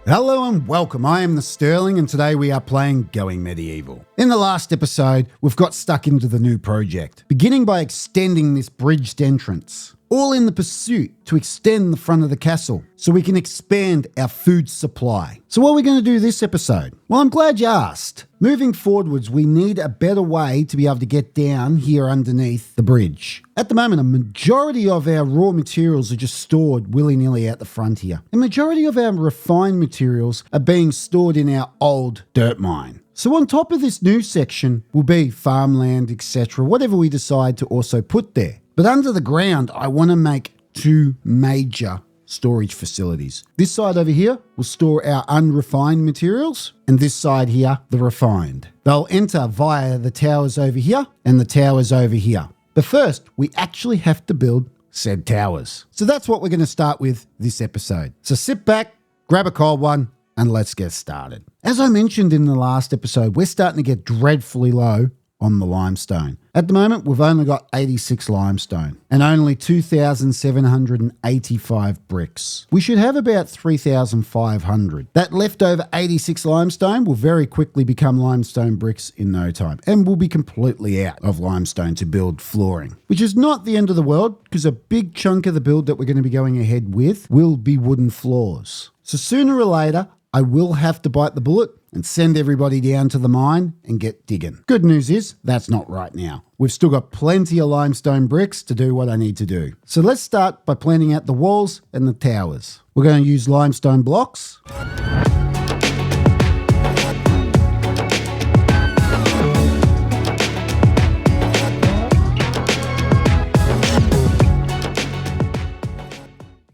Hello and welcome, I am the Sterling and today we are playing Going Medieval. In the last episode, we've got stuck into the new project, beginning by extending this bridged entrance, all in the pursuit to extend the front of the castle so we can expand our food supply. So what are we going to do this episode? Well, I'm glad you asked. Moving forwards, we need a better way to be able to get down here underneath the bridge. At the moment, a majority of our raw materials are just stored willy-nilly out the front here. A majority of our refined materials are being stored in our old dirt mine. So on top of this new section will be farmland, etc., whatever we decide to also put there. But under the ground, I want to make two major storage facilities. This side over here will store our unrefined materials, and this side here, the refined. They'll enter via the towers over here and the towers over here. But first, we actually have to build said towers. So that's what we're going to start with this episode. So sit back, grab a cold one, and let's get started. As I mentioned in the last episode, we're starting to get dreadfully low on the limestone. At the moment, we've only got 86 limestone and only 2,785 bricks. We should have about 3,500. That leftover 86 limestone will very quickly become limestone bricks in no time, and we'll be completely out of limestone to build flooring, which is not the end of the world because a big chunk of the build that we're going to be going ahead with will be wooden floors. So sooner or later, I will have to bite the bullet and send everybody down to the mine and get digging. Good news is that's not right now. We've still got plenty of limestone bricks to do what I need to do. So let's start by planning out the walls and the towers. We're going to use limestone blocks.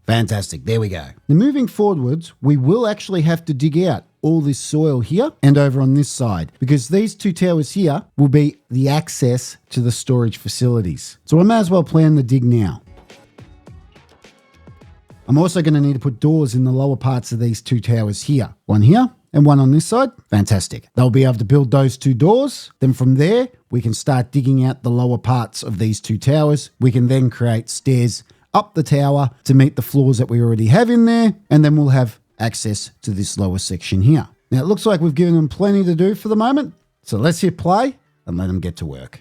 Fantastic, there we go. Now moving forwards, we will actually have to dig out all this soil here and over on this side because these two towers here will be the access to the storage facilities. So I may as well plan the dig now. I'm also going to need to put doors in the lower parts of these two towers here. One here and one on this side. Fantastic. They'll be able to build those two doors. Then from there, we can start digging out the lower parts of these two towers. We can then create stairs up the tower to meet the floors that we already have in there, and then we'll have access to this lower section here. Now it looks like we've given them plenty to do for the moment, so let's hit play and let them get to work.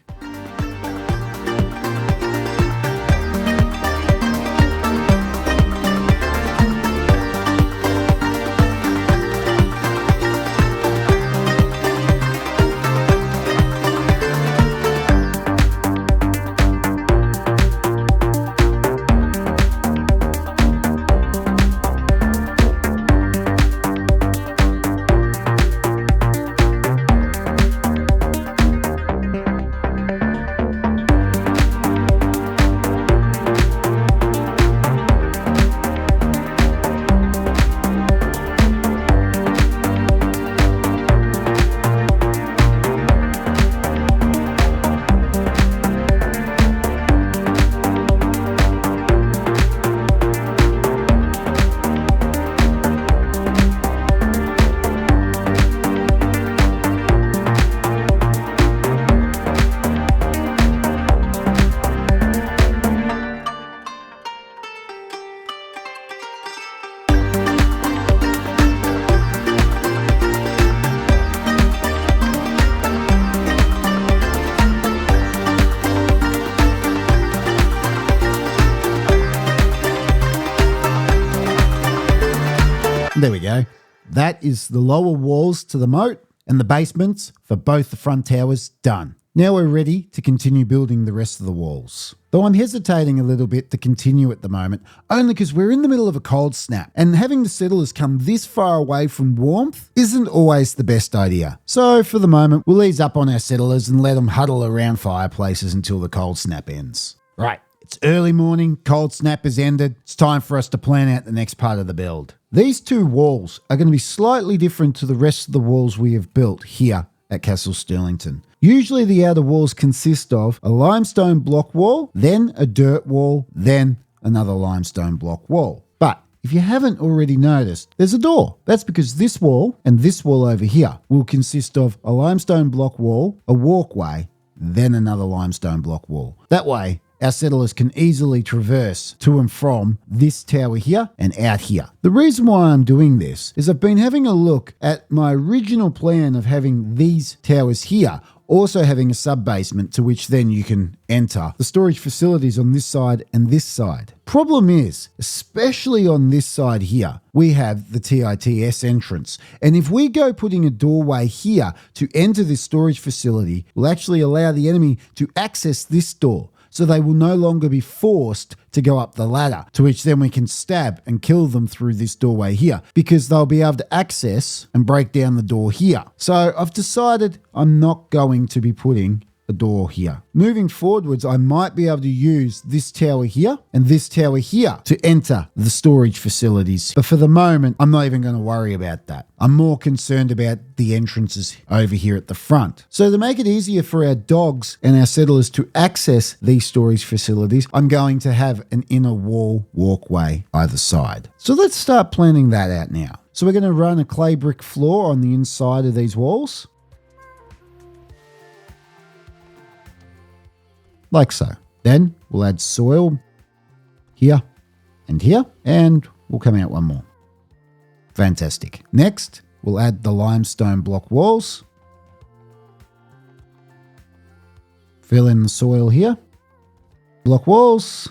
There we go. That is the lower walls to the moat and the basements for both the front towers done. Now we're ready to continue building the rest of the walls. Though I'm hesitating a little bit to continue at the moment, only because we're in the middle of a cold snap and having the settlers come this far away from warmth isn't always the best idea. So for the moment, we'll ease up on our settlers and let them huddle around fireplaces until the cold snap ends. Right. It's early morning, cold snap has ended. It's time for us to plan out the next part of the build. These two walls are going to be slightly different to the rest of the walls we have built here at Castle Sterlington. Usually the outer walls consist of a limestone block wall, then a dirt wall, then another limestone block wall. But if you haven't already noticed, there's a door. That's because this wall and this wall over here will consist of a limestone block wall, a walkway, then another limestone block wall. That way, our settlers can easily traverse to and from this tower here and out here. The reason why I'm doing this is I've been having a look at my original plan of having these towers here, also having a sub-basement to which then you can enter the storage facilities on this side and this side. Problem is, especially on this side here, we have the T.I.T.S entrance. And if we go putting a doorway here to enter this storage facility, we'll actually allow the enemy to access this door. So they will no longer be forced to go up the ladder, to which then we can stab and kill them through this doorway here, because they'll be able to access and break down the door here. So I've decided I'm not going to be putting a door here. Moving forwards, I might be able to use this tower here and this tower here to enter the storage facilities. But for the moment, I'm not even going to worry about that. I'm more concerned about the entrances over here at the front. So to make it easier for our dogs and our settlers to access these storage facilities, I'm going to have an inner wall walkway either side. So let's start planning that out now. So we're going to run a clay brick floor on the inside of these walls. Like so. Then we'll add soil here and here, and we'll come out one more. Fantastic. Next, we'll add the limestone block walls. Fill in the soil here. Block walls.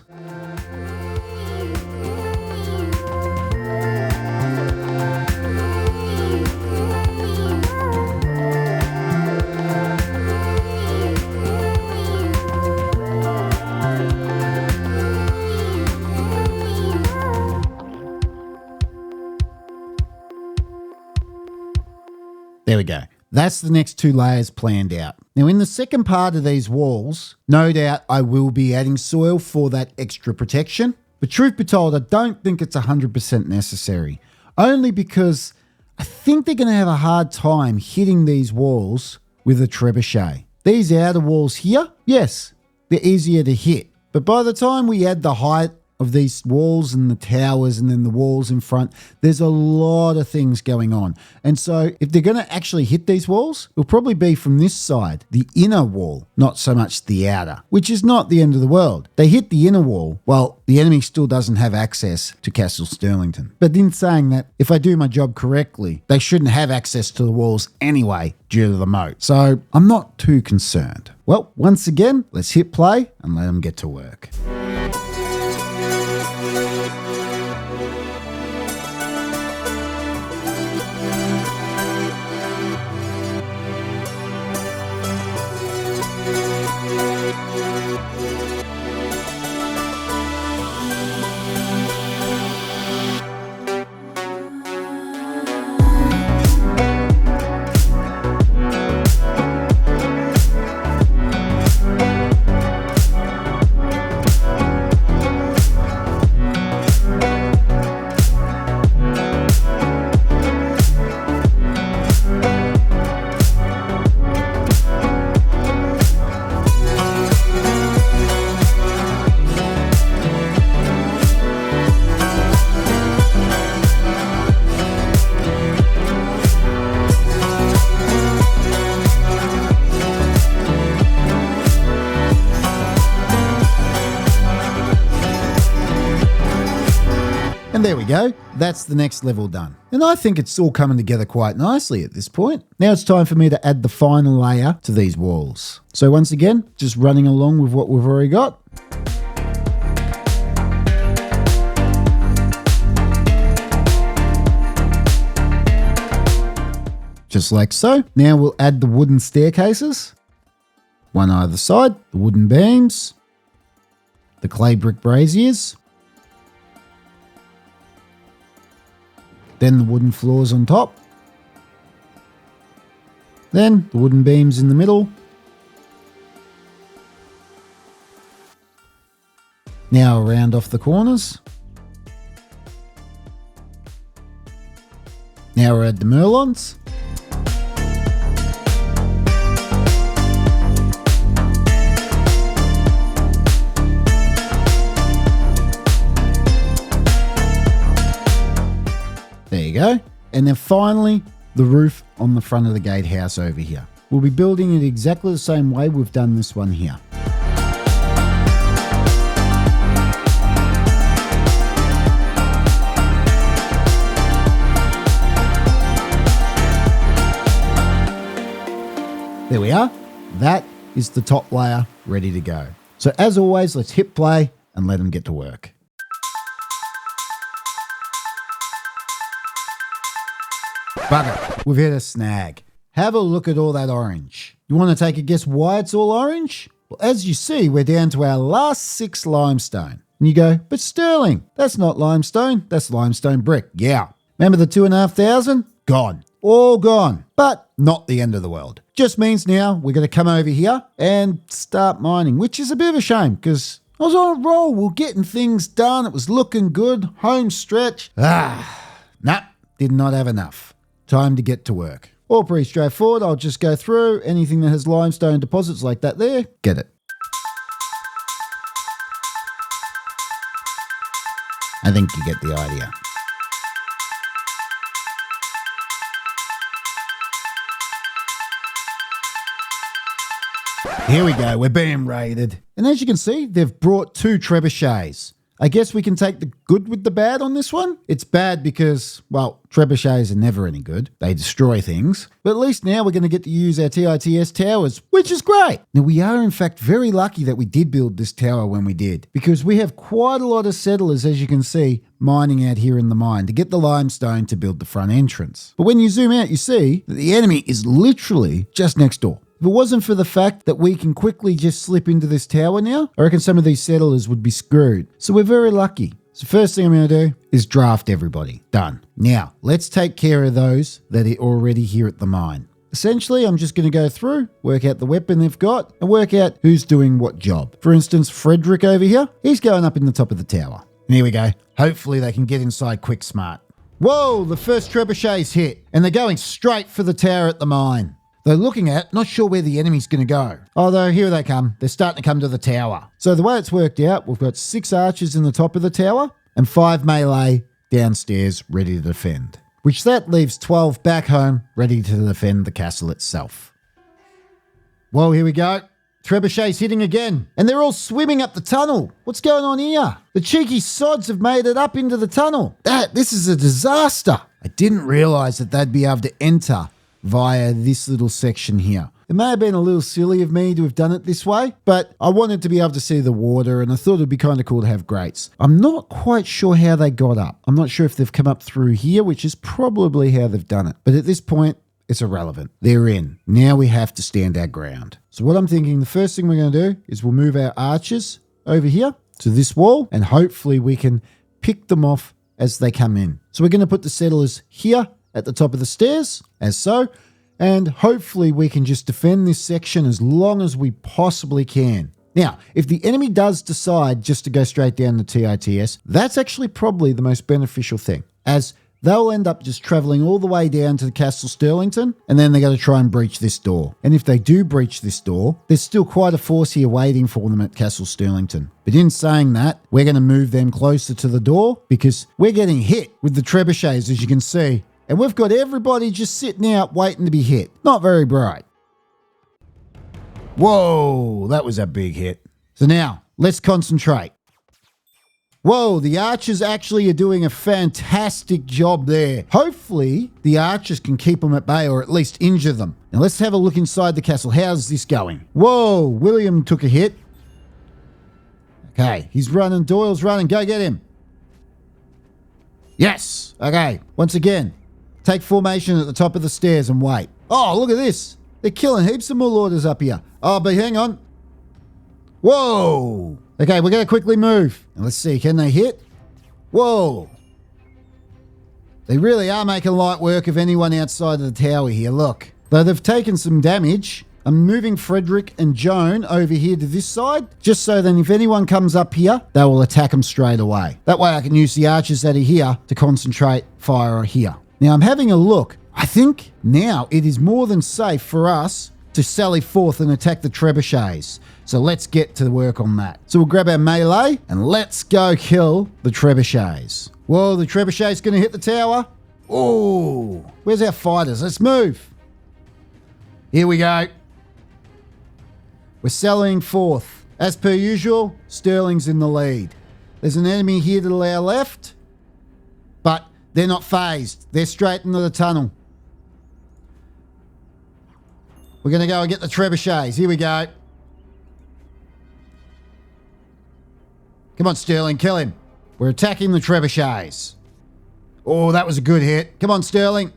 There we go. That's the next two layers planned out. Now in the second part of these walls, no doubt I will be adding soil for that extra protection. But truth be told, I don't think it's 100% necessary. Only because I think they're going to have a hard time hitting these walls with a trebuchet. These outer walls here, yes, they're easier to hit. But by the time we add the height of these walls and the towers and then the walls in front, there's a lot of things going on. And so if they're going to actually hit these walls, it'll probably be from this side, the inner wall, not so much the outer, which is not the end of the world. They hit the inner wall, well, the enemy still doesn't have access to Castle Sterlington. But in saying that, if I do my job correctly, they shouldn't have access to the walls anyway due to the moat. So I'm not too concerned. Well, once again, let's hit play and let them get to work. There we go. That's the next level done. And I think it's all coming together quite nicely at this point. Now it's time for me to add the final layer to these walls. So once again, just running along with what we've already got. Just like so. Now we'll add the wooden staircases. One either side, the wooden beams, the clay brick braziers, then the wooden floors on top, then the wooden beams in the middle. Now I'll round off the corners. Now we'll add the merlons. There you go. And then finally, the roof on the front of the gatehouse over here. We'll be building it exactly the same way we've done this one here. There we are. That is the top layer ready to go. So as always, let's hit play and let them get to work. Bugger, we've hit a snag. Have a look at all that orange. You want to take a guess why it's all orange? Well, as you see, we're down to our last 6 limestone. And you go, but Sterling, that's not limestone, that's limestone brick. Yeah. Remember the 2,500? Gone. All gone. But not the end of the world. Just means now we're going to come over here and start mining, which is a bit of a shame because I was on a roll. We're getting things done. It was looking good. Home stretch. Nah, did not have enough. Time to get to work. All pretty straightforward. I'll just go through anything that has limestone deposits like that there. Get it. I think you get the idea. Here we go, we're being raided. And as you can see, they've brought 2 trebuchets. I guess we can take the good with the bad on this one. It's bad because, well, trebuchets are never any good. They destroy things. But at least now we're going to get to use our T.I.T.S towers, which is great. Now, we are in fact very lucky that we did build this tower when we did, because we have quite a lot of settlers, as you can see, mining out here in the mine to get the limestone to build the front entrance. But when you zoom out, you see that the enemy is literally just next door. If it wasn't for the fact that we can quickly just slip into this tower now, I reckon some of these settlers would be screwed. So we're very lucky. So first thing I'm going to do is draft everybody. Done. Now, let's take care of those that are already here at the mine. Essentially, I'm just going to go through, work out the weapon they've got, and work out who's doing what job. For instance, Frederick over here, he's going up in the top of the tower. And here we go. Hopefully they can get inside quick smart. Whoa, the first trebuchet's hit, and they're going straight for the tower at the mine. They're looking at, not sure where the enemy's going to go. Although, here they come. They're starting to come to the tower. So the way it's worked out, we've got 6 archers in the top of the tower and 5 melee downstairs ready to defend. Which that leaves 12 back home ready to defend the castle itself. Whoa, here we go. Trebuchet's hitting again. And they're all swimming up the tunnel. What's going on here? The cheeky sods have made it up into the tunnel. This is a disaster. I didn't realise that they'd be able to enter via this little section here. It may have been a little silly of me to have done it this way, but I wanted to be able to see the water and I thought it'd be kind of cool to have grates. I'm not quite sure how they got up. I'm not sure if they've come up through here, which is probably how they've done it. But at this point, it's irrelevant. They're in. Now we have to stand our ground. So what I'm thinking, the first thing we're going to do is we'll move our archers over here to this wall and hopefully we can pick them off as they come in. So we're going to put the settlers here at the top of the stairs, as so, and hopefully we can just defend this section as long as we possibly can. Now, if the enemy does decide just to go straight down the T.I.T.S, that's actually probably the most beneficial thing, as they'll end up just travelling all the way down to the Castle Sterlington, and then they got to try and breach this door. And if they do breach this door, there's still quite a force here waiting for them at Castle Sterlington. But in saying that, we're going to move them closer to the door because we're getting hit with the trebuchets, as you can see. And we've got everybody just sitting out waiting to be hit. Not very bright. Whoa, that was a big hit. So now, let's concentrate. Whoa, the archers actually are doing a fantastic job there. Hopefully, the archers can keep them at bay or at least injure them. Now let's have a look inside the castle. How's this going? Whoa, William took a hit. Okay, he's running. Doyle's running. Go get him. Yes. Okay, once again. Take formation at the top of the stairs and wait. Oh, look at this. They're killing heaps of marauders up here. Oh, but hang on. Whoa. Okay, we're going to quickly move. Now let's see, can they hit? Whoa. They really are making light work of anyone outside of the tower here. Look, though they've taken some damage, I'm moving Frederick and Joan over here to this side, just so then if anyone comes up here, they will attack them straight away. That way I can use the archers that are here to concentrate fire here. Now I'm having a look. I think now it is more than safe for us to sally forth and attack the trebuchets. So let's get to work on that. So we'll grab our melee and let's go kill the trebuchets. Whoa, the trebuchet's going to hit the tower. Oh, where's our fighters? Let's move. Here we go. We're sallying forth. As per usual, Sterling's in the lead. There's an enemy here to our left, but they're not phased. They're straight into the tunnel. We're going to go and get the trebuchets. Here we go. Come on, Sterling, kill him. We're attacking the trebuchets. Oh, that was a good hit. Come on, Sterling.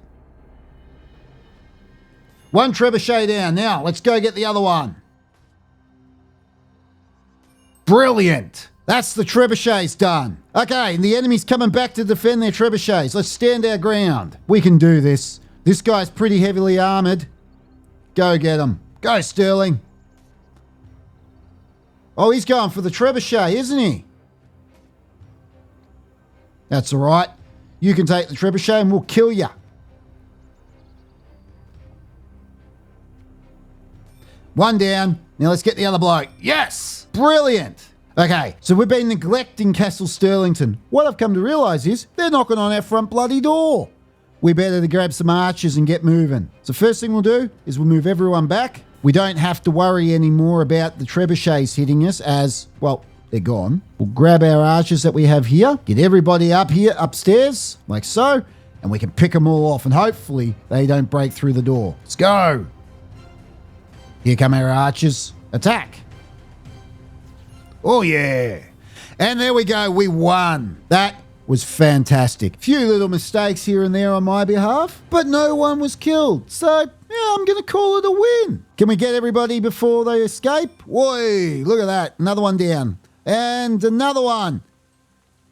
One trebuchet down. Now, let's go get the other one. Brilliant. That's the trebuchets done. Okay, and the enemy's coming back to defend their trebuchets. Let's stand our ground. We can do this. This guy's pretty heavily armored. Go get him. Go, Sterling. Oh, he's going for the trebuchet, isn't he? That's all right. You can take the trebuchet and we'll kill you. One down. Now let's get the other bloke. Yes! Brilliant! Okay, so we've been neglecting Castle Sterlington. What I've come to realise is they're knocking on our front bloody door. We better to grab some archers and get moving. So first thing we'll do is we'll move everyone back. We don't have to worry anymore about the trebuchets hitting us as, well, they're gone. We'll grab our archers that we have here, get everybody up here upstairs, like so, and we can pick them all off and hopefully they don't break through the door. Let's go! Here come our archers. Attack! Oh yeah! And there we go, we won. That was fantastic. Few little mistakes here and there on my behalf, but no one was killed. So, yeah, I'm going to call it a win. Can we get everybody before they escape? Whoa, look at that. Another one down. And another one.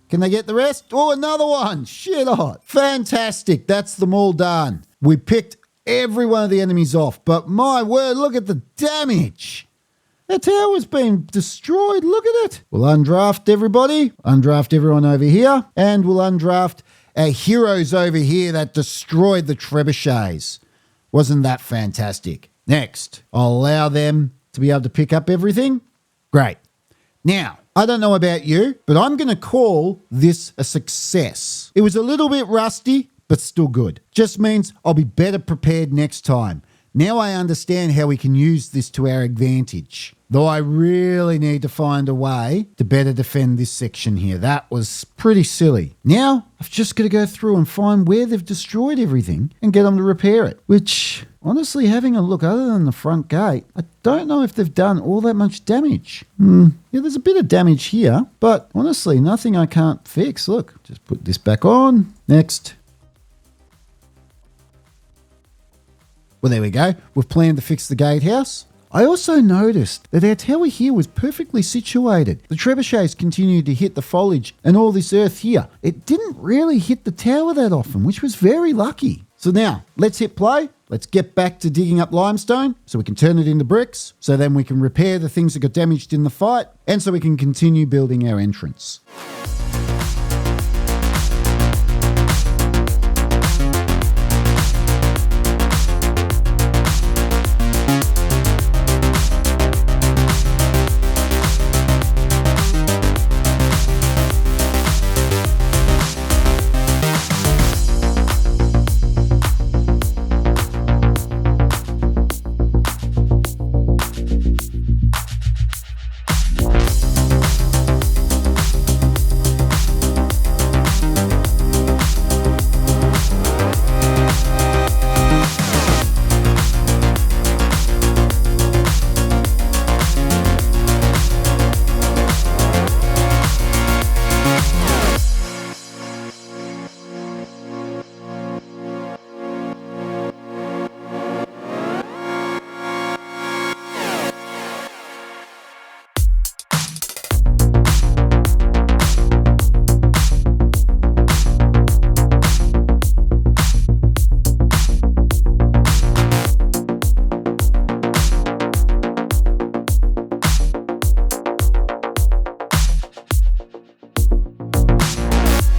Can they get the rest? Oh, another one. Shit hot. Fantastic. That's them all done. We picked every one of the enemies off, but my word, look at the damage. That tower's been destroyed. Look at it. We'll undraft everybody. Undraft everyone over here. And we'll undraft our heroes over here that destroyed the trebuchets. Wasn't that fantastic? Next, I'll allow them to be able to pick up everything. Great. Now, I don't know about you, but I'm going to call this a success. It was a little bit rusty, but still good. Just means I'll be better prepared next time. Now I understand how we can use this to our advantage. Though I really need to find a way to better defend this section here. That was pretty silly. Now, I've just got to go through and find where they've destroyed everything and get them to repair it. Which, honestly, having a look other than the front gate, I don't know if they've done all that much damage. Yeah, there's a bit of damage here, but honestly, nothing I can't fix. Look, just put this back on. Next. Well, there we go. We've planned to fix the gatehouse. I also noticed that our tower here was perfectly situated. The trebuchets continued to hit the foliage and all this earth here. It didn't really hit the tower that often, which was very lucky. So now, let's hit play. Let's get back to digging up limestone so we can turn it into bricks, so then we can repair the things that got damaged in the fight, and so we can continue building our entrance.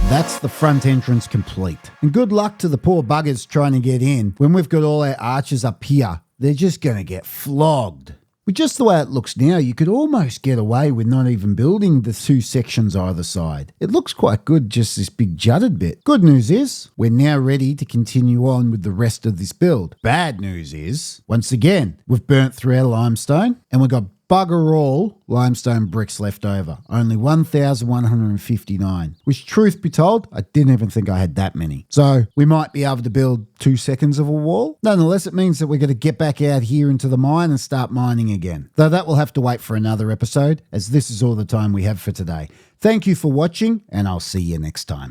That's the front entrance complete. And good luck to the poor buggers trying to get in. When we've got all our archers up here, they're just going to get flogged. With just the way it looks now, you could almost get away with not even building the two sections either side. It looks quite good, just this big jutted bit. Good news is, we're now ready to continue on with the rest of this build. Bad news is, once again, we've burnt through our limestone and we've got bugger all limestone bricks left over. Only 1,159. Which, truth be told, I didn't even think I had that many. So we might be able to build 2 seconds of a wall. Nonetheless, it means that we're going to get back out here into the mine and start mining again. Though that will have to wait for another episode, as this is all the time we have for today. Thank you for watching, and I'll see you next time.